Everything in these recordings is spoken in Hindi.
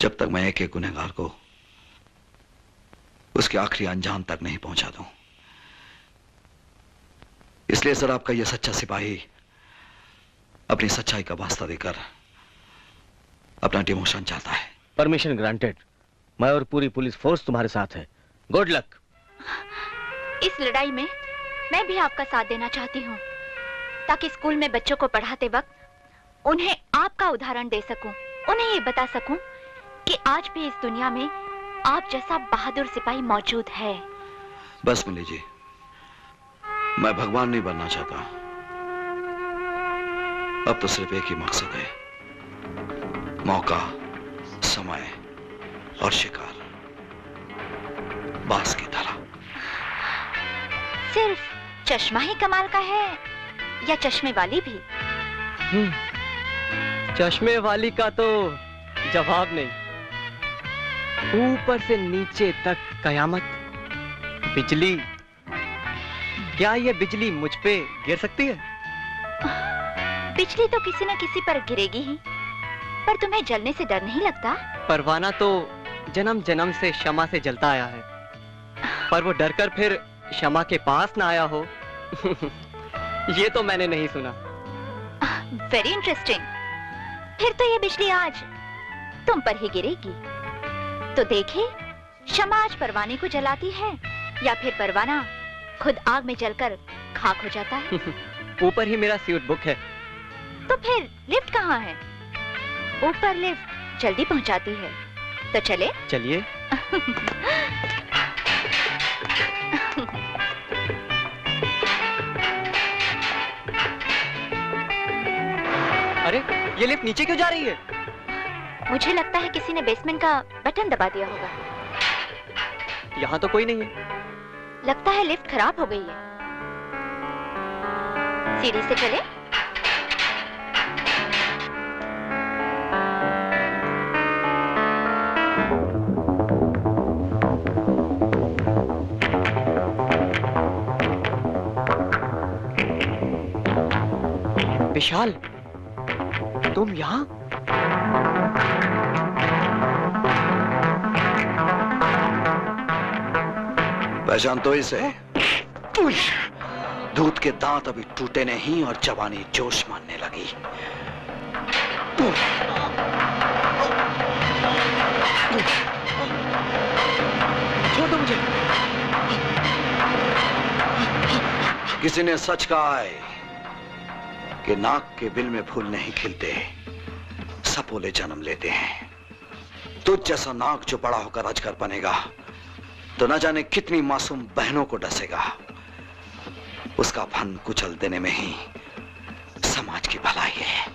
जब तक मैं एक एक गुनहगार को उसके आखिरी अंजाम तक नहीं पहुंचा दूं। इसलिए सर, आपका यह सच्चा सिपाही अपनी सच्चाई का वास्ता देकर अपना डिमोशन चाहता है। Permission granted. मैं और पूरी पुलिस फोर्स तुम्हारे साथ है। Good luck. इस लड़ाई में मैं भी आपका साथ देना चाहती हूँ, ताकि स्कूल में बच्चों को पढ़ाते वक्त उन्हें आपका उदाहरण दे सकूं, उन्हें ये बता सकूं कि आज भी इस दुनिया में आप जैसा बहादुर सिपाही मौजूद है। बस मिली जी, मैं भगवान नहीं बनना चाहता। अब तो सिर्फ एक ही मकसद है, मौका, समय और शिकार, बाज की तरह। सिर्फ चश्मा ही कमाल का है या चश्मे वाली भी? चश्मे वाली का तो जवाब नहीं। ऊपर से नीचे तक कयामत। बिजली, क्या ये बिजली मुझ पे गिर सकती है? बिजली तो किसी न किसी पर गिरेगी ही, पर तुम्हें जलने से डर नहीं लगता? परवाना तो जन्म जन्म से शमा से जलता आया है, पर वो डरकर फिर शमा के पास ना आया हो ये तो मैंने नहीं सुना। Very interesting. फिर तो ये बिजली आज तुम पर ही गिरेगी। तो देखे, शमा आज परवाने को जलाती है या फिर परवाना खुद आग में जलकर खाक हो जाता है। ऊपर ही मेरा स्यूट बुक है। तो फिर लिफ्ट कहाँ है? ऊपर लिफ्ट जल्दी पहुंचाती है, तो चले? चलिए। अरे, ये लिफ्ट नीचे क्यों जा रही है? मुझे लगता है किसी ने बेसमेंट का बटन दबा दिया होगा। यहाँ तो कोई नहीं है। लगता है लिफ्ट खराब हो गई है। सीढ़ी से चले? विशाल, तुम यहाँ? पहचान तो इसे। दूध के दांत अभी टूटे नहीं और जवानी जोश मारने लगी। छोड़ दो मुझे। किसी ने सच कहा है कि नाक के बिल में फूल नहीं खिलते, सपोले जन्म लेते हैं। तुझ जैसा नाक जो बड़ा होकर अजगर बनेगा तो न जाने कितनी मासूम बहनों को डसेगा। उसका फन कुचल देने में ही समाज की भलाई है।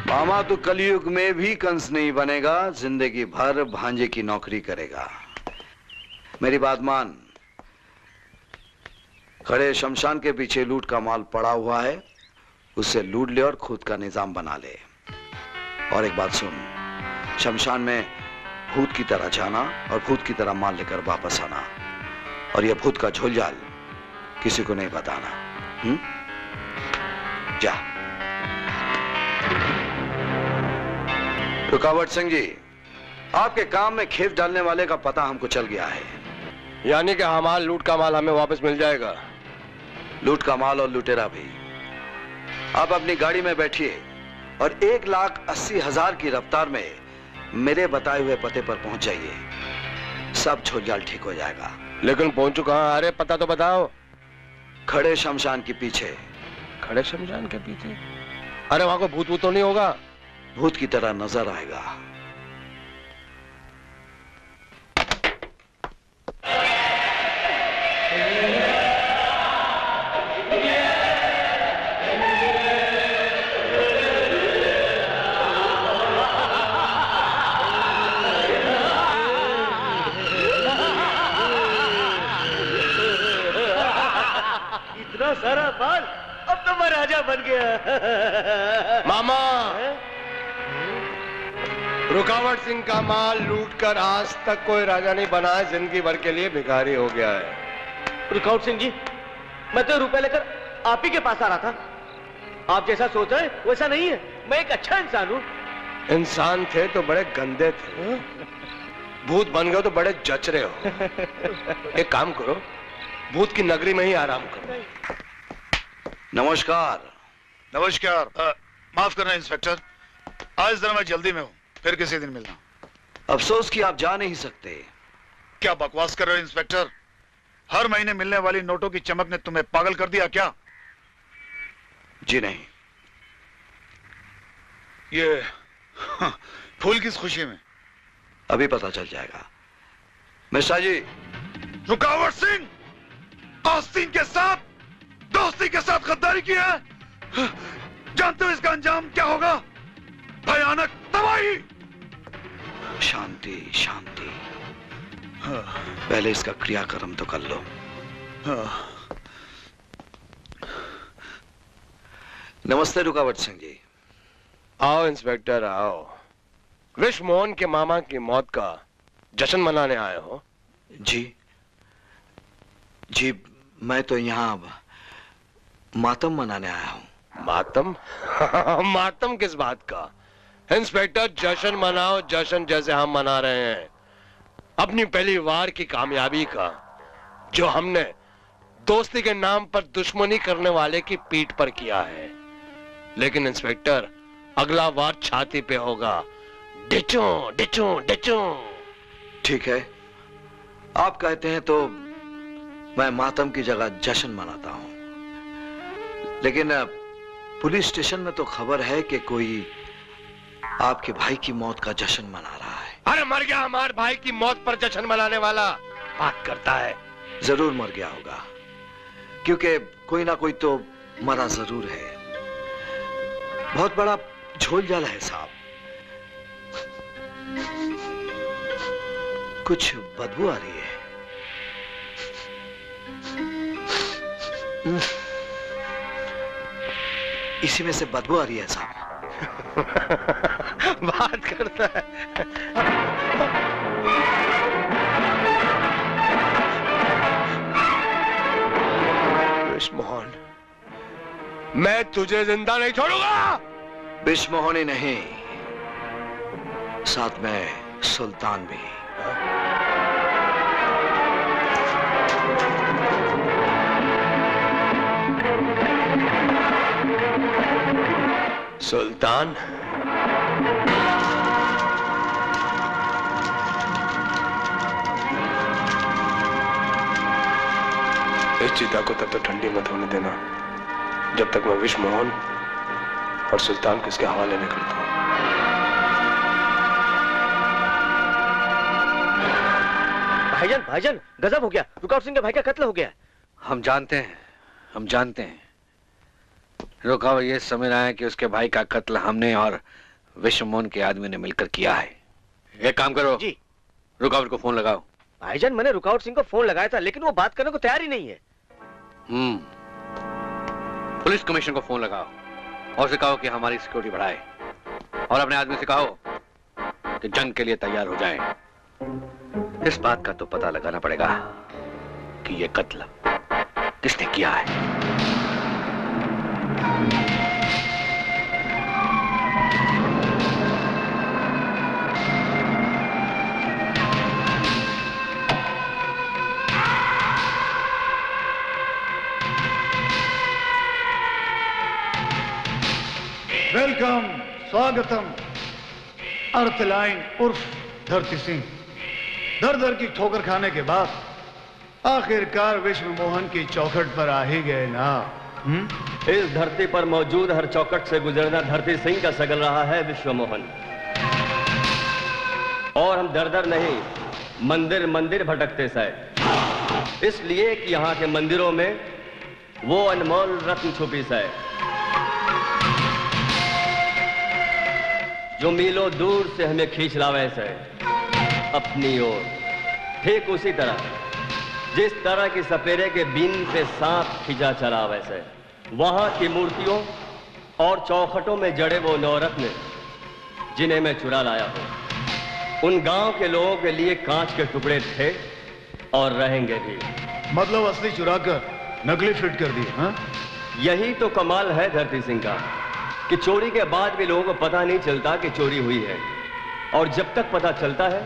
मामा, तो कलयुग में भी कंस नहीं बनेगा, जिंदगी भर भांजे की नौकरी करेगा। मेरी बात मान। खड़े शमशान के पीछे लूट का माल पड़ा हुआ है, उससे लूट ले और खुद का निजाम बना ले। और एक बात सुन, शमशान में भूत की तरह जाना और भूत की तरह माल लेकर वापस आना, और यह भूत का झोलझाल किसी को नहीं बताना। जा। रुकावट सिंह जी, आपके काम में खेप डालने वाले का पता हमको चल गया है। यानी कि हमारा लूट का माल हमें वापस मिल जाएगा? लूट का माल और लुटेरा भी। आप अपनी गाड़ी में बैठिए और 1,80,000 की रफ्तार में मेरे बताए हुए पते पर पहुंच जाइए। सब झोलझाल ठीक हो जाएगा। लेकिन पहुंचू कहां? अरे पता तो बताओ। खड़े शमशान के पीछे। खड़े शमशान के पीछे? अरे वहां को भूत भूत तो नहीं होगा? भूत की तरह नजर आएगा। इतना सारा माल, अब तो मैं राजा बन गया। मामा, रुकावट सिंह का माल लूटकर आज तक कोई राजा नहीं बना है, जिंदगी भर के लिए भिखारी हो गया है। रुकावट सिंह जी, मैं तो रुपए लेकर आप ही के पास आ रहा था। आप जैसा सोच रहे हैं वैसा नहीं है, मैं एक अच्छा इंसान हूँ। इंसान थे तो बड़े गंदे थे, भूत बन गए तो बड़े जच रहे हो। एक काम करो, भूत की नगरी में ही आराम करो। नमस्कार। नमस्कार। माफ करना इंस्पेक्टर, आज जरा मैं जल्दी में हूँ, फिर किसी दिन मिलना। अफसोस कि आप जा नहीं सकते। क्या बकवास कर रहे हो इंस्पेक्टर? हर महीने मिलने वाली नोटों की चमक ने तुम्हें पागल कर दिया क्या? जी नहीं। ये फूल किस खुशी में? अभी पता चल जाएगा। मिश्रा जी। रुकावट सिंह आस्तीन के साथ दोस्ती के साथ गद्दारी किया है। जानते हो इसका अंजाम क्या होगा? भयानक तबाही। शांति शांति। पहले इसका क्रियाक्रम तो कर लो। नमस्ते रुकावट सिंह जी। आओ इंस्पेक्टर आओ। विश्व मोहन के मामा की मौत का जश्न मनाने आए हो? जी जी, मैं तो यहाँ मातम मनाने आया हूँ। मातम? मातम किस बात का? इंस्पेक्टर जश्न मनाओ, जश्न जैसे हम मना रहे हैं अपनी पहली वार की कामयाबी का, जो हमने दोस्ती के नाम पर दुश्मनी करने वाले की पीठ पर किया है। लेकिन इंस्पेक्टर, अगला वार छाती पे होगा। डिचो डिचो डिचो। ठीक है, आप कहते हैं तो मैं मातम की जगह जश्न मनाता हूं। लेकिन पुलिस स्टेशन में तो खबर है कि कोई आपके भाई की मौत का जश्न मना रहा है। अरे मर गया हमारे भाई की मौत पर जश्न मनाने वाला बात करता है। जरूर मर गया होगा, क्योंकि कोई ना कोई तो मरा जरूर है। बहुत बड़ा झोल झाल है साहब। कुछ बदबू आ रही है। इसी में से बदबू आ रही है साहब। बात करता है। विश्व मोहन, मैं तुझे जिंदा नहीं छोड़ूंगा। विश्व मोहन ही नहीं, साथ में सुल्तान भी। सुल्तान? इस चिता को तब तक ठंडी मत होने देना जब तक मैं विश्व मोहन और सुल्तान को इसके हवाले नहीं करता हूं। भाईजान, भाईजान, गजब हो गया। रुकावट सिंह के भाई का कत्ल हो गया। हम जानते हैं। रुकावट ये समझ रहा है कि उसके भाई का कत्ल हमने और विश्व मोहन के आदमी ने मिलकर किया है। एक काम करो जी, रुकावट को फोन लगाओ। भाईजान, मैंने रुकावट सिंह को फोन लगाया था, लेकिन वो बात करने को तैयार ही नहीं है। पुलिस कमिश्नर को फोन लगाओ और उसे कहो कि हमारी सिक्योरिटी बढ़ाए, और अपने आदमी से कहो कि जंग के लिए तैयार हो जाएं। इस बात का तो पता लगाना पड़ेगा कि यह कत्ल किसने किया है। वेलकम, स्वागतम। अर्थलाइन उर्फ धरती सिंह दर दर की ठोकर खाने के बाद आखिरकार विश्व मोहन की चौखट पर आ ही गए ना। इस धरती पर मौजूद हर चौखट से गुजरना धरती सिंह का सगल रहा है विश्व मोहन। और हम दर दर नहीं, मंदिर मंदिर भटकते साए, इसलिए कि यहाँ के मंदिरों में वो अनमोल रत्न छुपी साए जो मीलों दूर से हमें खींच लावे से अपनी ओर। ठीक उसी तरह जिस तरह की सपेरे के बीन पे सांप खिंचा चला वैसे वहां की मूर्तियों और चौखटों में जड़े वो नवरत्न जिन्हें मैं चुरा लाया हूं। उन गांव के लोगों के लिए कांच के टुकड़े थे और रहेंगे भी। मतलब असली चुराकर नकली फिट कर दी, हाँ? यही तो कमाल है धरती सिंह का कि चोरी के बाद भी लोगों को पता नहीं चलता कि चोरी हुई है, और जब तक पता चलता है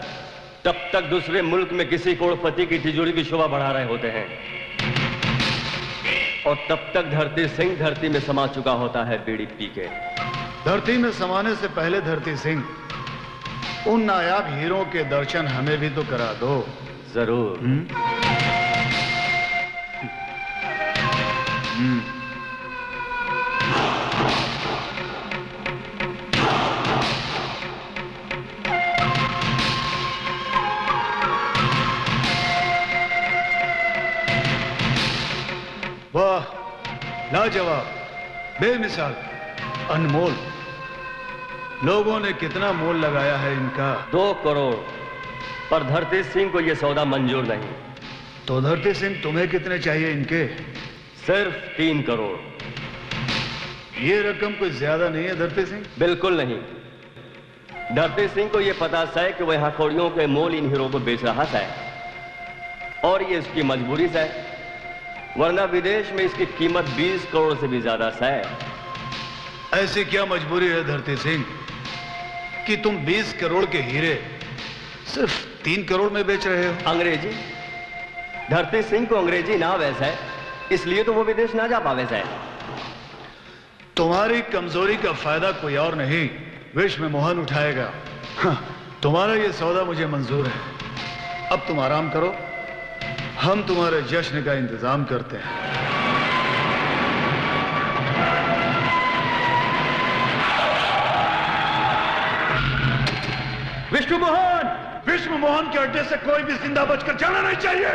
तब तक दूसरे मुल्क में किसी करोड़पति की तिजोरी की शोभा बढ़ा रहे होते हैं, और तब तक धरती सिंह धरती में समा चुका होता है बीड़ी पी के। धरती में समाने से पहले धरती सिंह, उन नायाब हीरों के दर्शन हमें भी तो करा दो। जरूर। वाह, लाजवाब, बेमिसाल, अनमोल। लोगों ने कितना मोल लगाया है इनका? 2 करोड़, पर धरती सिंह को यह सौदा मंजूर नहीं। तो धरती सिंह तुम्हें कितने चाहिए इनके? सिर्फ 3 करोड़। ये रकम कोई ज्यादा नहीं है धरती सिंह? बिल्कुल नहीं। धरती सिंह को यह पता है कि वह हथौड़ियों के मोल इन हीरो को बेच रहा है, और ये इसकी मजबूरी है, वरना विदेश में इसकी कीमत 20 करोड़ से भी ज्यादा है। ऐसी क्या मजबूरी है धरती सिंह कि तुम 20 करोड़ के हीरे सिर्फ 3 करोड़ में बेच रहे हो? अंग्रेजी? धरती सिंह को अंग्रेजी ना वैसा है, इसलिए तो वो विदेश ना जा पावे है। तुम्हारी कमजोरी का फायदा कोई और नहीं, विश्व मोहन उठाएगा। हाँ, तुम्हारा ये सौदा मुझे मंजूर है। अब तुम आराम करो, हम तुम्हारे जश्न का इंतजाम करते हैं। विष्णु मोहन के अड्डे से कोई भी जिंदा बचकर जाना नहीं चाहिए।